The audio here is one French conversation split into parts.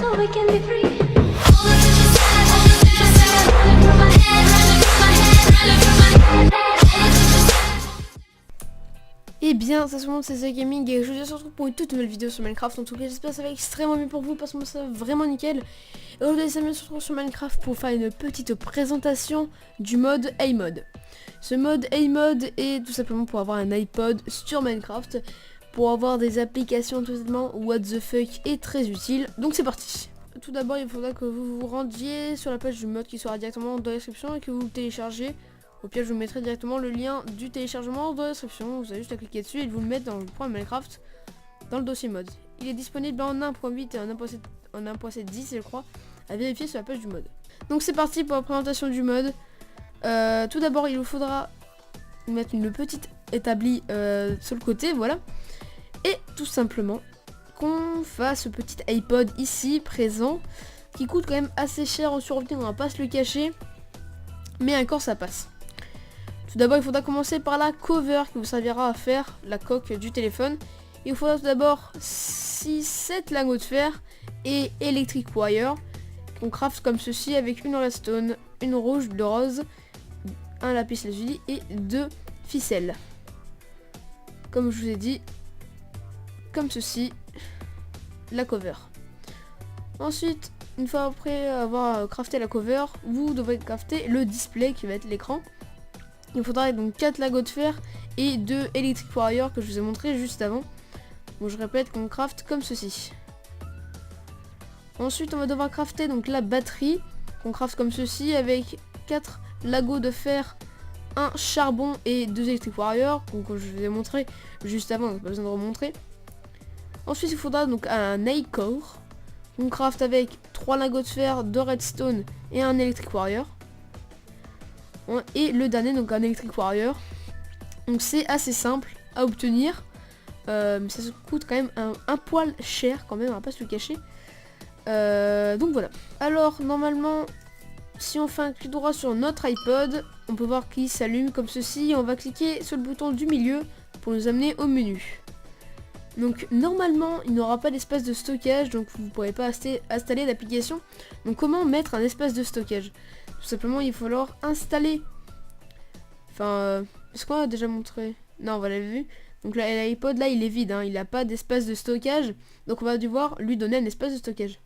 so we can be free. Et bien, ça se montre, c'est The Gaming et je vous retrouve pour une toute nouvelle vidéo sur Minecraft. En tout cas, j'espère que ça va extrêmement bien pour vous parce que moi ça va vraiment nickel. Et aujourd'hui, ça me retrouve sur Minecraft pour faire une petite présentation du mode A-Mode. Ce mode A-Mode est tout simplement pour avoir un iPod sur Minecraft, pour avoir des applications totalement what the fuck et très utile. Donc c'est parti. Tout d'abord, il faudra que vous vous rendiez sur la page du mode qui sera directement dans la description et que vous le téléchargez. Au pire, je vous mettrai directement le lien du téléchargement dans la description. Vous avez juste à cliquer dessus et de vous le mettre dans le programme Minecraft, dans le dossier mode. Il est disponible en 1.8 et en 1.7.10, je crois, à vérifier sur la page du mode. Donc c'est parti pour la présentation du mode. Tout d'abord, il vous faudra mettre une petite établie sur le côté, voilà. Et tout simplement, qu'on fasse ce petit iPod ici, présent, qui coûte quand même assez cher en survie, on va pas se le cacher. Mais encore ça passe. Tout d'abord, il faudra commencer par la cover qui vous servira à faire la coque du téléphone. Il vous faudra tout d'abord 6-7 lingots de fer et electric wire qu'on craft comme ceci avec une redstone, une rouge, de rose, un lapis lazuli et 2 ficelles. Comme je vous ai dit, comme ceci, la cover. Ensuite, une fois après avoir crafté la cover, vous devrez crafter le display qui va être l'écran. Il faudra donc 4 lingots de fer et 2 electric wire que je vous ai montré juste avant. Bon, je répète qu'on craft comme ceci. Ensuite, on va devoir crafter donc la batterie qu'on craft comme ceci avec 4 lingots de fer, un charbon et 2 electric wire, donc je vous ai montré juste avant, donc pas besoin de remontrer. Ensuite, il faudra donc un nail core. On craft avec 3 lingots de fer, 2 redstone et un electric wire. Et le dernier, donc un electric wire. Donc c'est assez simple à obtenir. Mais ça coûte quand même un poil cher quand même, on va pas se le cacher. Donc voilà. Alors normalement, si on fait un clic droit sur notre iPod, on peut voir qu'il s'allume comme ceci. On va cliquer sur le bouton du milieu pour nous amener au menu. Donc normalement il n'aura pas d'espace de stockage, donc vous ne pourrez pas installer l'application. Donc comment mettre un espace de stockage? Tout simplement il va falloir installer. Enfin, est-ce qu'on a déjà montré? Non, on l'avait vu. Donc l'iPod là il est vide, hein, il n'a pas d'espace de stockage. Donc on va devoir lui donner un espace de stockage.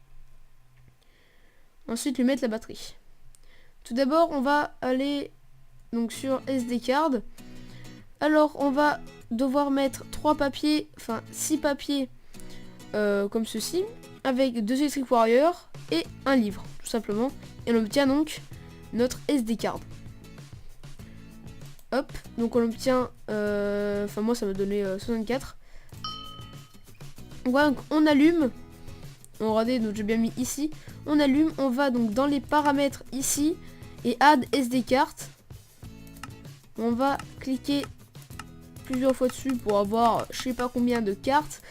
Ensuite lui mettre la batterie. Tout d'abord on va aller donc sur SD card. Alors on va devoir mettre 3 papiers, enfin 6 papiers comme ceci, avec 2 electric wire et un livre, tout simplement. Et on obtient donc notre SD card. Hop, donc on obtient, enfin moi ça m'a donné 64. Voilà, donc on allume, regardez, donc j'ai bien mis ici, on allume, on va donc dans les paramètres ici, et add SD card. On va cliquer plusieurs fois dessus pour avoir je sais pas combien de cartes.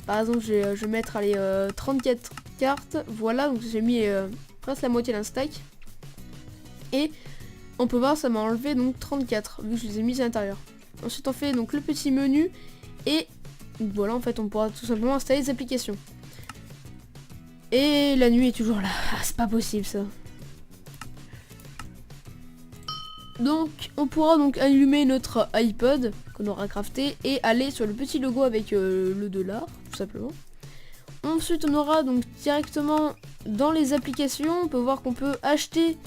Par exemple je vais mettre allez, 34 cartes. Voilà, donc j'ai mis presque la moitié d'un stack. Et on peut voir ça m'a enlevé donc 34 vu que je les ai mis à l'intérieur. Ensuite on fait donc le petit menu et voilà, en fait on pourra tout simplement installer les applications. Et la nuit est toujours là. Ah, c'est pas possible ça. Donc on pourra donc allumer notre iPod qu'on aura crafté et aller sur le petit logo avec le $, tout simplement. Ensuite on aura donc directement dans les applications, on peut voir qu'on peut acheter,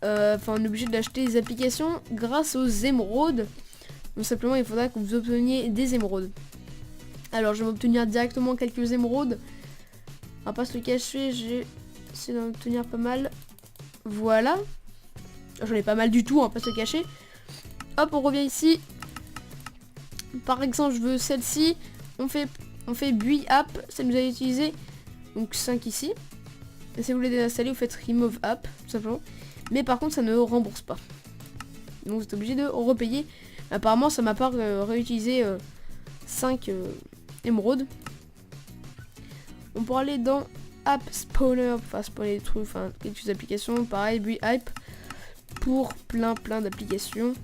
enfin on est obligé d'acheter les applications grâce aux émeraudes. Donc simplement il faudra que vous obteniez des émeraudes. Alors je vais obtenir directement quelques émeraudes. On va pas se le cacher, j'ai essayé d'en obtenir pas mal. Voilà. J'en ai pas mal du tout, on va pas se le cacher. Hop, on revient ici. Par exemple, je veux celle-ci. On fait build app, ça nous a utilisé. Donc 5 ici. Et si vous voulez désinstaller, vous faites remove app, tout simplement. Mais par contre, ça ne rembourse pas. Donc vous êtes obligé de repayer. Apparemment, ça m'a pas réutilisé 5 émeraudes. On pourra aller dans App Spawner, enfin spawner des trucs, enfin quelques applications. Pareil, build app. Pour plein d'applications.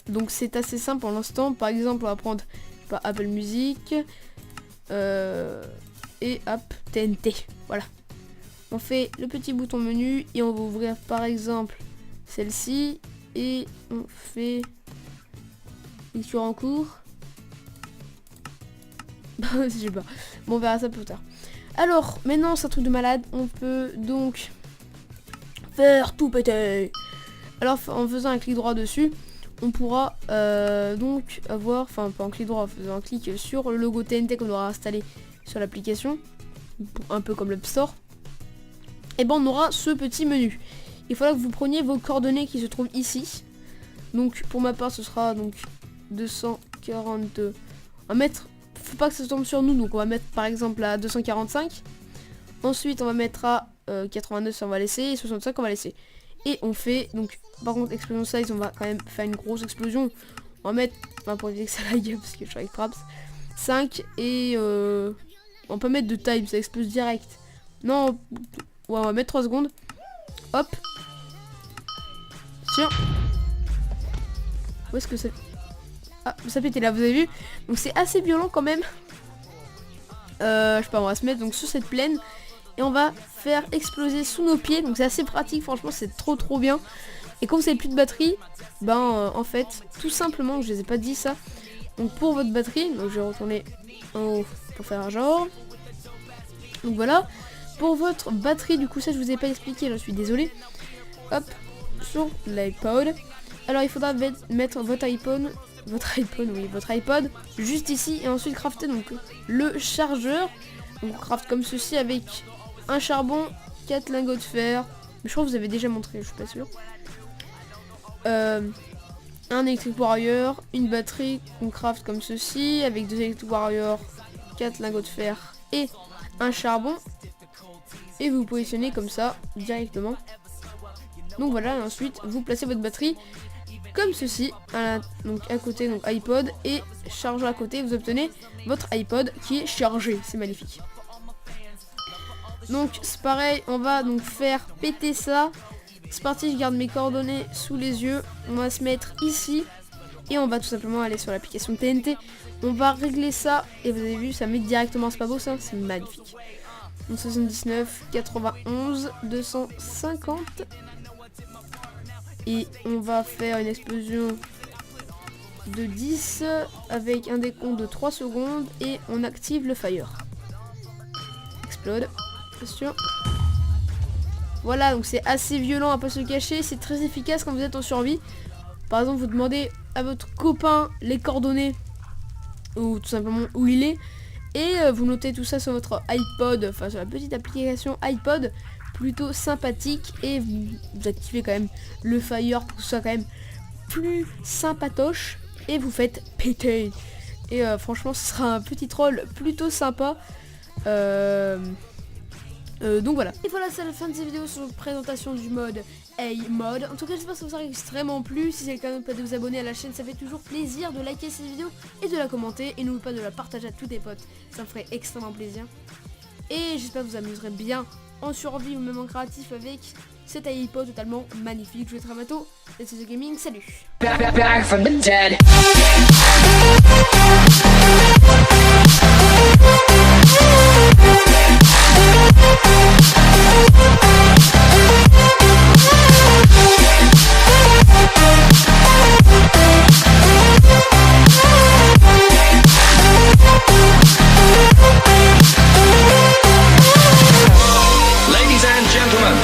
Donc c'est assez simple pour l'instant. Par exemple on va prendre Apple Music et et hop, TNT. Voilà. On fait le petit bouton menu et on va ouvrir par exemple celle-ci et on fait lecture en cours. Je sais pas. Bon, on verra ça plus tard. Alors, maintenant c'est un truc de malade. On peut donc faire tout péter. Alors en faisant un clic droit dessus, on pourra donc avoir, enfin pas un clic droit, en faisant un clic sur le logo TNT qu'on aura installé sur l'application, un peu comme l'App Store. Et ben on aura ce petit menu. Il faudra que vous preniez vos coordonnées qui se trouvent ici. Donc pour ma part ce sera donc 242. On va mettre, faut pas que ça tombe sur nous, donc on va mettre par exemple à 245. Ensuite on va mettre à 89 on va laisser et 65 on va laisser. Et on fait donc par contre explosion size, on va quand même faire une grosse explosion. On va mettre, pour éviter que ça lag parce que je suis avec Traps, 5 et on peut mettre de time, ça explose direct. Non, ouais, on va mettre 3 secondes. Hop. Tiens. Où est-ce que ça... Ah, ça pétait là, vous avez vu? Donc c'est assez violent quand même. Je sais pas, on va se mettre donc sur cette plaine. Et on va faire exploser sous nos pieds. Donc c'est assez pratique, franchement c'est trop bien. Et quand vous avez plus de batterie, ben en fait, tout simplement, je les ai pas dit ça. Donc pour votre batterie, donc je vais retourner en haut pour faire un genre. Donc voilà. Pour votre batterie, du coup ça je vous ai pas expliqué, je suis désolée. Hop, sur l'iPod. Alors il faudra mettre votre iPod, votre iPod juste ici et ensuite crafter donc le chargeur. Donc on craft comme ceci avec un charbon, 4 lingots de fer. Mais je crois que vous avez déjà montré, je suis pas sûr. Un Electric Warrior, une batterie qu'on craft comme ceci avec 2 Electric Warrior, 4 lingots de fer et un charbon. Et vous positionnez comme ça directement. Donc voilà, et ensuite vous placez votre batterie comme ceci, donc à côté, donc iPod et chargeur à côté, vous obtenez votre iPod qui est chargé, c'est magnifique. Donc c'est pareil, on va donc faire péter ça. C'est parti, je garde mes coordonnées sous les yeux, on va se mettre ici et on va tout simplement aller sur l'application TNT. On va régler ça et vous avez vu, ça met directement, c'est pas beau ça, c'est magnifique. Donc 79, 91, 250. Et on va faire une explosion de 10 avec un décompte de 3 secondes et on active le fire. Explode. Attention. Voilà, donc c'est assez violent à pas se cacher, c'est très efficace quand vous êtes en survie. Par exemple, vous demandez à votre copain les coordonnées ou tout simplement où il est et vous notez tout ça sur votre iPod, enfin sur la petite application iPod. Plutôt sympathique et vous activez quand même le fire pour que ce soit quand même plus sympatoche et vous faites péter et franchement ce sera un petit troll plutôt sympa. Donc voilà. Et voilà, c'est la fin de cette vidéo sur la présentation du mode A-Mod. En tout cas, j'espère que ça vous a extrêmement plu. Si c'est le cas, n'oubliez pas de vous abonner à la chaîne, ça fait toujours plaisir de liker cette vidéo et de la commenter. Et n'oubliez pas de la partager à tous tes potes, ça me ferait extrêmement plaisir. Et j'espère que vous amuserez bien en survie ou même en créatif avec cet iPod totalement magnifique. Je vous dis à très bientôt. Let's The Gaming, salut. Back from the dead. Ladies and gentlemen,